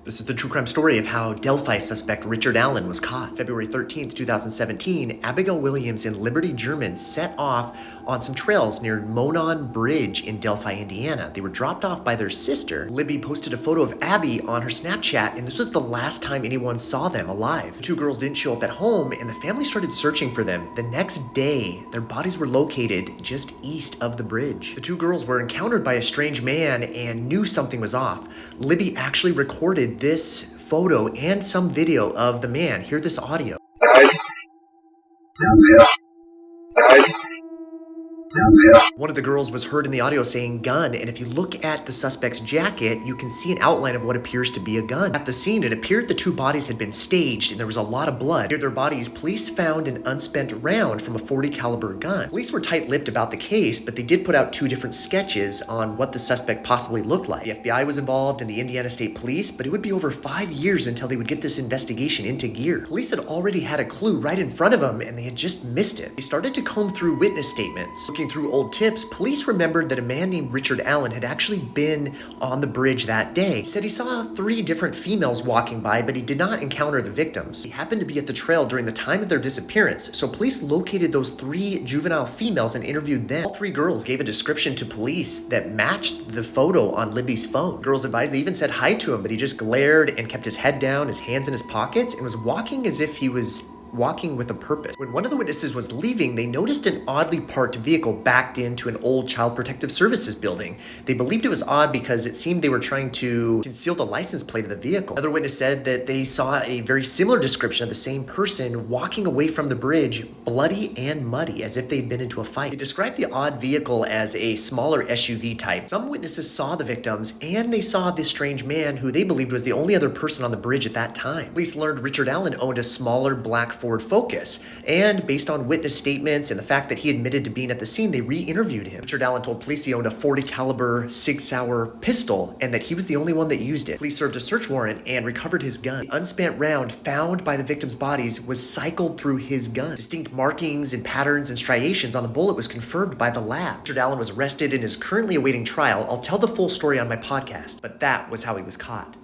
This is the true crime story of how Delphi suspect Richard Allen was caught. February 13th, 2017, Abigail Williams and Liberty German set off on some trails near Monon Bridge in Delphi, Indiana. They were dropped off by their sister. Libby posted a photo of Abby on her Snapchat, and this was the last time anyone saw them alive. The two girls didn't show up at home, and the family started searching for them. The next day, their bodies were located just east of the bridge. The two girls were encountered by a strange man and knew something was off. Libby actually recorded this photo and some video of the man. Hear this audio. One of the girls was heard in the audio saying gun, and if you look at the suspect's jacket, you can see an outline of what appears to be a gun. At the scene, it appeared the two bodies had been staged and there was a lot of blood. Near their bodies, police found an unspent round from a .40 caliber gun. Police were tight-lipped about the case, but they did put out two different sketches on what the suspect possibly looked like. The FBI was involved and the Indiana State Police, but it would be over 5 years until they would get this investigation into gear. Police had already had a clue right in front of them and they had just missed it. They started to comb through witness statements. Looking through old tips, police remembered that a man named Richard Allen had actually been on the bridge that day. He said he saw 3 different females walking by, but he did not encounter the victims. He happened to be at the trail during the time of their disappearance, so police located those 3 juvenile females and interviewed them. All 3 girls gave a description to police that matched the photo on Libby's phone. Girls advised they even said hi to him, but he just glared and kept his head down, his hands in his pockets, and was walking as if he was walking with a purpose. When one of the witnesses was leaving, they noticed an oddly parked vehicle backed into an old Child Protective Services building. They believed it was odd because it seemed they were trying to conceal the license plate of the vehicle. Another witness said that they saw a very similar description of the same person walking away from the bridge, bloody and muddy, as if they'd been into a fight. They described the odd vehicle as a smaller SUV type. Some witnesses saw the victims, and they saw this strange man who they believed was the only other person on the bridge at that time. Police learned Richard Allen owned a smaller black Ford Focus, and based on witness statements and the fact that he admitted to being at the scene, they re-interviewed him. Richard Allen told police he owned a .40 caliber Sig Sauer pistol and that he was the only one that used it. Police served a search warrant and recovered his gun. The unspent round found by the victims' bodies was cycled through his gun. Distinct markings and patterns and striations on the bullet was confirmed by the lab. Richard Allen was arrested and is currently awaiting trial. I'll tell the full story on my podcast, but that was how he was caught.